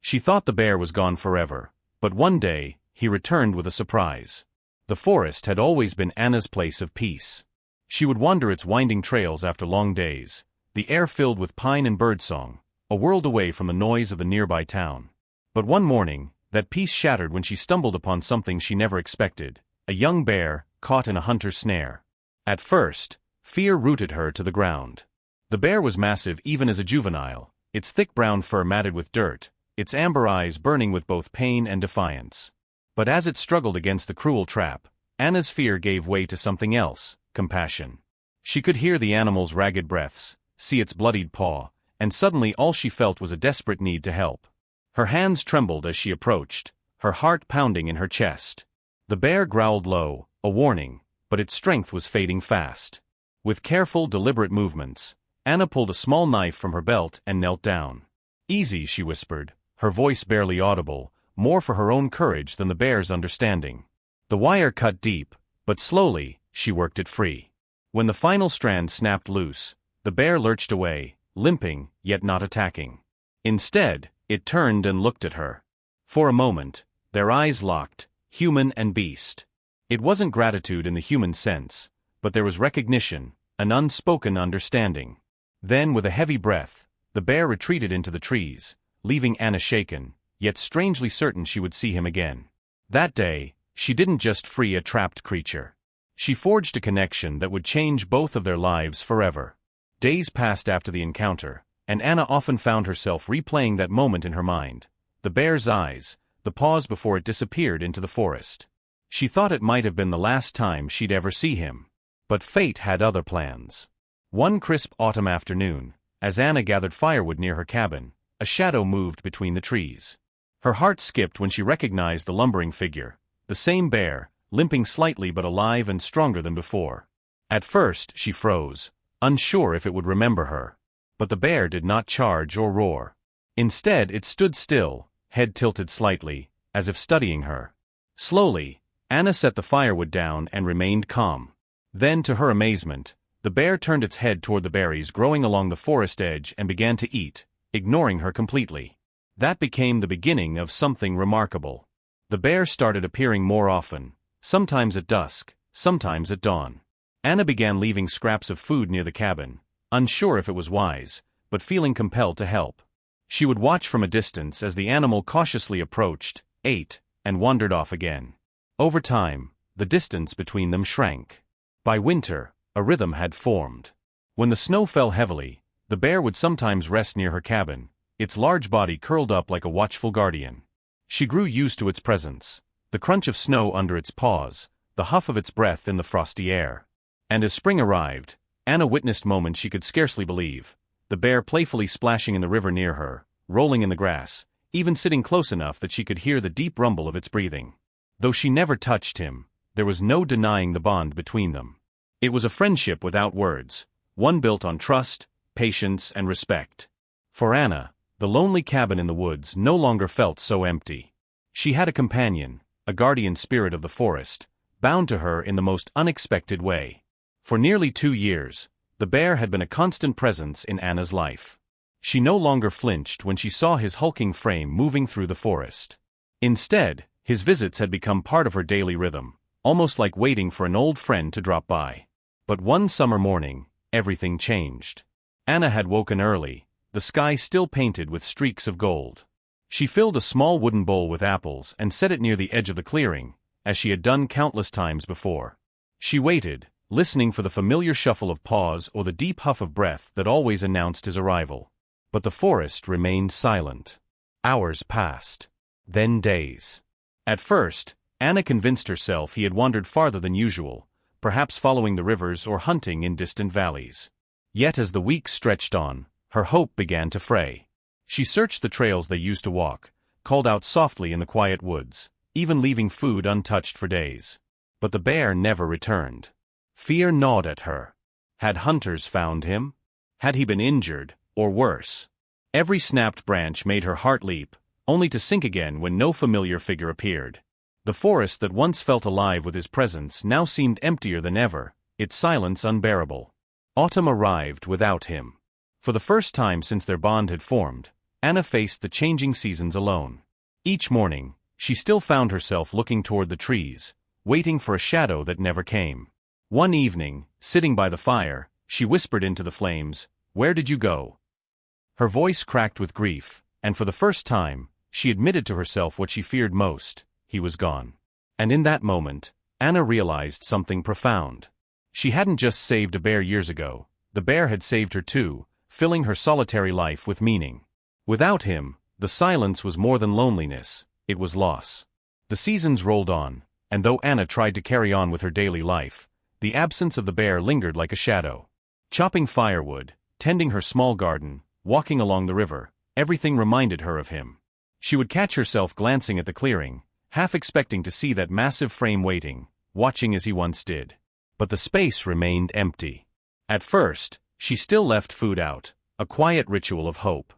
She thought the bear was gone forever, but one day, he returned with a surprise. The forest had always been Anna's place of peace. She would wander its winding trails after long days, the air filled with pine and birdsong, a world away from the noise of the nearby town. But one morning, that peace shattered when she stumbled upon something she never expected, a young bear, caught in a hunter's snare. At first, fear rooted her to the ground. The bear was massive even as a juvenile, its thick brown fur matted with dirt, its amber eyes burning with both pain and defiance. But as it struggled against the cruel trap, Anna's fear gave way to something else, compassion. She could hear the animal's ragged breaths, see its bloodied paw, and suddenly all she felt was a desperate need to help. Her hands trembled as she approached, her heart pounding in her chest. The bear growled low, a warning, but its strength was fading fast. With careful, deliberate movements, Anna pulled a small knife from her belt and knelt down. "Easy," she whispered, her voice barely audible, more for her own courage than the bear's understanding. The wire cut deep, but slowly, she worked it free. When the final strand snapped loose, the bear lurched away, limping, yet not attacking. Instead, it turned and looked at her. For a moment, their eyes locked, human and beast. It wasn't gratitude in the human sense, but there was recognition, an unspoken understanding. Then, with a heavy breath, the bear retreated into the trees, leaving Anna shaken, yet strangely certain she would see him again. That day, she didn't just free a trapped creature. She forged a connection that would change both of their lives forever. Days passed after the encounter, and Anna often found herself replaying that moment in her mind. The bear's eyes, the pause before it disappeared into the forest. She thought it might have been the last time she'd ever see him. But fate had other plans. One crisp autumn afternoon, as Anna gathered firewood near her cabin, a shadow moved between the trees. Her heart skipped when she recognized the lumbering figure, the same bear, limping slightly but alive and stronger than before. At first, she froze, unsure if it would remember her. But the bear did not charge or roar. Instead, it stood still, head tilted slightly, as if studying her. Slowly, Anna set the firewood down and remained calm. Then, to her amazement, the bear turned its head toward the berries growing along the forest edge and began to eat, ignoring her completely. That became the beginning of something remarkable. The bear started appearing more often, sometimes at dusk, sometimes at dawn. Anna began leaving scraps of food near the cabin, unsure if it was wise, but feeling compelled to help. She would watch from a distance as the animal cautiously approached, ate, and wandered off again. Over time, the distance between them shrank. By winter, a rhythm had formed. When the snow fell heavily, the bear would sometimes rest near her cabin, its large body curled up like a watchful guardian. She grew used to its presence, the crunch of snow under its paws, the huff of its breath in the frosty air. And as spring arrived, Anna witnessed moments she could scarcely believe, the bear playfully splashing in the river near her, rolling in the grass, even sitting close enough that she could hear the deep rumble of its breathing. Though she never touched him, there was no denying the bond between them. It was a friendship without words, one built on trust, patience, and respect. For Anna, the lonely cabin in the woods no longer felt so empty. She had a companion, a guardian spirit of the forest, bound to her in the most unexpected way. For nearly 2 years, the bear had been a constant presence in Anna's life. She no longer flinched when she saw his hulking frame moving through the forest. Instead, his visits had become part of her daily rhythm, almost like waiting for an old friend to drop by. But one summer morning, everything changed. Anna had woken early, the sky still painted with streaks of gold. She filled a small wooden bowl with apples and set it near the edge of the clearing, as she had done countless times before. She waited, listening for the familiar shuffle of paws or the deep huff of breath that always announced his arrival. But the forest remained silent. Hours passed. Then days. At first, Anna convinced herself he had wandered farther than usual, perhaps following the rivers or hunting in distant valleys. Yet as the weeks stretched on, her hope began to fray. She searched the trails they used to walk, called out softly in the quiet woods, even leaving food untouched for days. But the bear never returned. Fear gnawed at her. Had hunters found him? Had he been injured, or worse? Every snapped branch made her heart leap, only to sink again when no familiar figure appeared. The forest that once felt alive with his presence now seemed emptier than ever, its silence unbearable. Autumn arrived without him. For the first time since their bond had formed, Anna faced the changing seasons alone. Each morning, she still found herself looking toward the trees, waiting for a shadow that never came. One evening, sitting by the fire, she whispered into the flames, "Where did you go?" Her voice cracked with grief, and for the first time, she admitted to herself what she feared most: he was gone. And in that moment, Anna realized something profound. She hadn't just saved a bear years ago, the bear had saved her too, filling her solitary life with meaning. Without him, the silence was more than loneliness, it was loss. The seasons rolled on, and though Anna tried to carry on with her daily life, the absence of the bear lingered like a shadow. Chopping firewood, tending her small garden, walking along the river, everything reminded her of him. She would catch herself glancing at the clearing, half expecting to see that massive frame waiting, watching as he once did. But the space remained empty. At first, she still left food out, a quiet ritual of hope.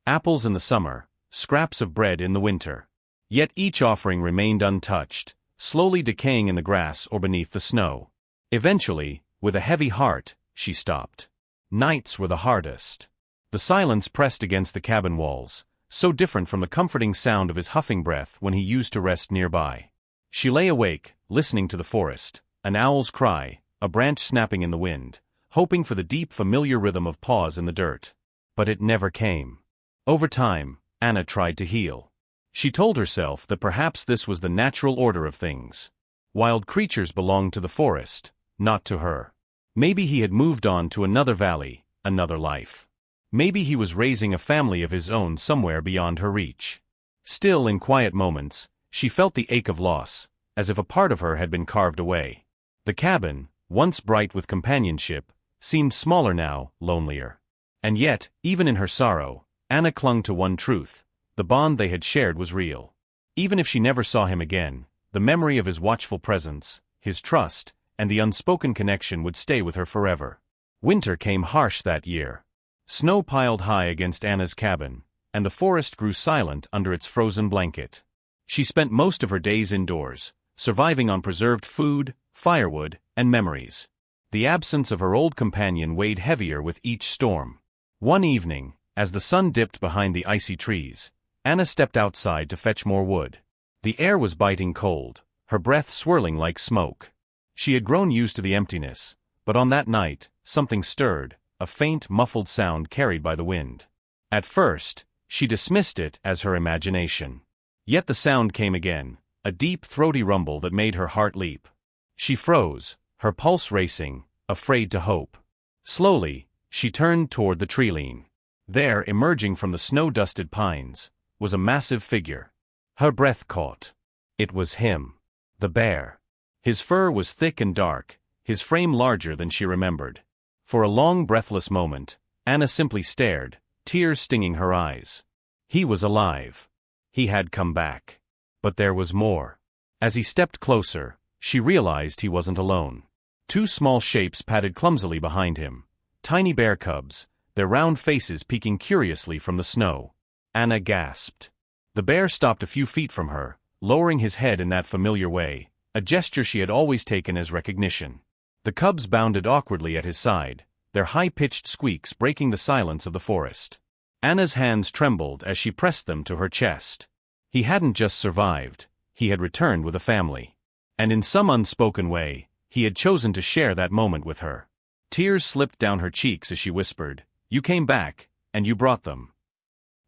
Apples in the summer, scraps of bread in the winter. Yet each offering remained untouched, slowly decaying in the grass or beneath the snow. Eventually, with a heavy heart, she stopped. Nights were the hardest. The silence pressed against the cabin walls, so different from the comforting sound of his huffing breath when he used to rest nearby. She lay awake, listening to the forest, an owl's cry, a branch snapping in the wind, hoping for the deep familiar rhythm of paws in the dirt. But it never came. Over time, Anna tried to heal. She told herself that perhaps this was the natural order of things. Wild creatures belonged to the forest, not to her. Maybe he had moved on to another valley, another life. Maybe he was raising a family of his own somewhere beyond her reach. Still, in quiet moments, she felt the ache of loss, as if a part of her had been carved away. The cabin, once bright with companionship, seemed smaller now, lonelier. And yet, even in her sorrow, Anna clung to one truth: the bond they had shared was real. Even if she never saw him again, the memory of his watchful presence, his trust, and the unspoken connection would stay with her forever. Winter came harsh that year. Snow piled high against Anna's cabin, and the forest grew silent under its frozen blanket. She spent most of her days indoors, surviving on preserved food, firewood, and memories. The absence of her old companion weighed heavier with each storm. One evening, as the sun dipped behind the icy trees, Anna stepped outside to fetch more wood. The air was biting cold, her breath swirling like smoke. She had grown used to the emptiness, but on that night, something stirred, a faint, muffled sound carried by the wind. At first, she dismissed it as her imagination. Yet the sound came again, a deep, throaty rumble that made her heart leap. She froze, her pulse racing, afraid to hope. Slowly, she turned toward the tree-line. There, emerging from the snow-dusted pines, was a massive figure. Her breath caught. It was him. The bear. His fur was thick and dark, his frame larger than she remembered. For a long, breathless moment, Anna simply stared, tears stinging her eyes. He was alive. He had come back. But there was more. As he stepped closer, she realized he wasn't alone. Two small shapes padded clumsily behind him. Tiny bear cubs, their round faces peeking curiously from the snow. Anna gasped. The bear stopped a few feet from her, lowering his head in that familiar way, a gesture she had always taken as recognition. The cubs bounded awkwardly at his side, their high-pitched squeaks breaking the silence of the forest. Anna's hands trembled as she pressed them to her chest. He hadn't just survived, he had returned with a family. And in some unspoken way, he had chosen to share that moment with her. Tears slipped down her cheeks as she whispered, "You came back, and you brought them."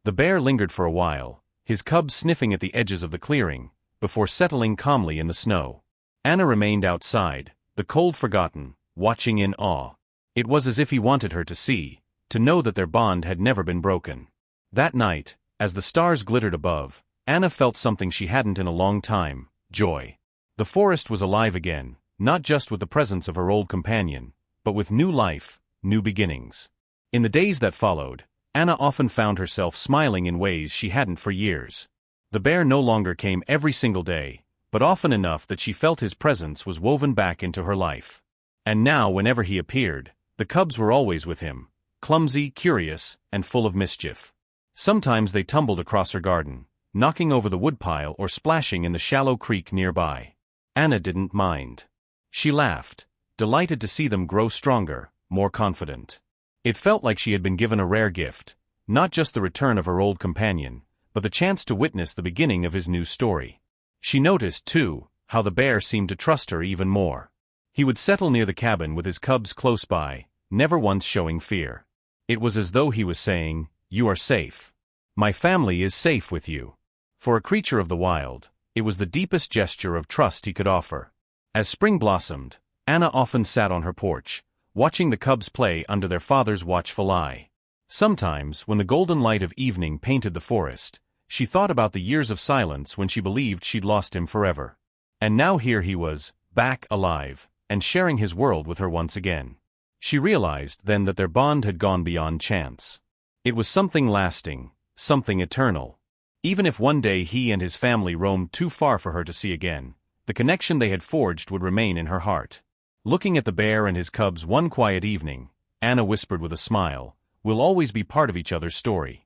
The bear lingered for a while, his cubs sniffing at the edges of the clearing, before settling calmly in the snow. Anna remained outside, the cold forgotten, watching in awe. It was as if he wanted her to see, to know that their bond had never been broken. That night, as the stars glittered above, Anna felt something she hadn't in a long time: joy. The forest was alive again, not just with the presence of her old companion, but with new life, new beginnings. In the days that followed, Anna often found herself smiling in ways she hadn't for years. The bear no longer came every single day, but often enough that she felt his presence was woven back into her life. And now, whenever he appeared, the cubs were always with him, clumsy, curious, and full of mischief. Sometimes they tumbled across her garden, knocking over the woodpile or splashing in the shallow creek nearby. Anna didn't mind. She laughed, delighted to see them grow stronger, more confident. It felt like she had been given a rare gift, not just the return of her old companion, but the chance to witness the beginning of his new story. She noticed, too, how the bear seemed to trust her even more. He would settle near the cabin with his cubs close by, never once showing fear. It was as though he was saying, "You are safe. My family is safe with you." For a creature of the wild, it was the deepest gesture of trust he could offer. As spring blossomed, Anna often sat on her porch, watching the cubs play under their father's watchful eye. Sometimes, when the golden light of evening painted the forest, she thought about the years of silence when she believed she'd lost him forever. And now here he was, back alive, and sharing his world with her once again. She realized then that their bond had gone beyond chance. It was something lasting, something eternal. Even if one day he and his family roamed too far for her to see again, the connection they had forged would remain in her heart. Looking at the bear and his cubs one quiet evening, Anna whispered with a smile, "We'll always be part of each other's story."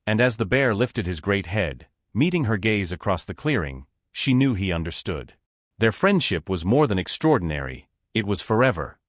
And as the bear lifted his great head, meeting her gaze across the clearing, she knew he understood. Their friendship was more than extraordinary, it was forever.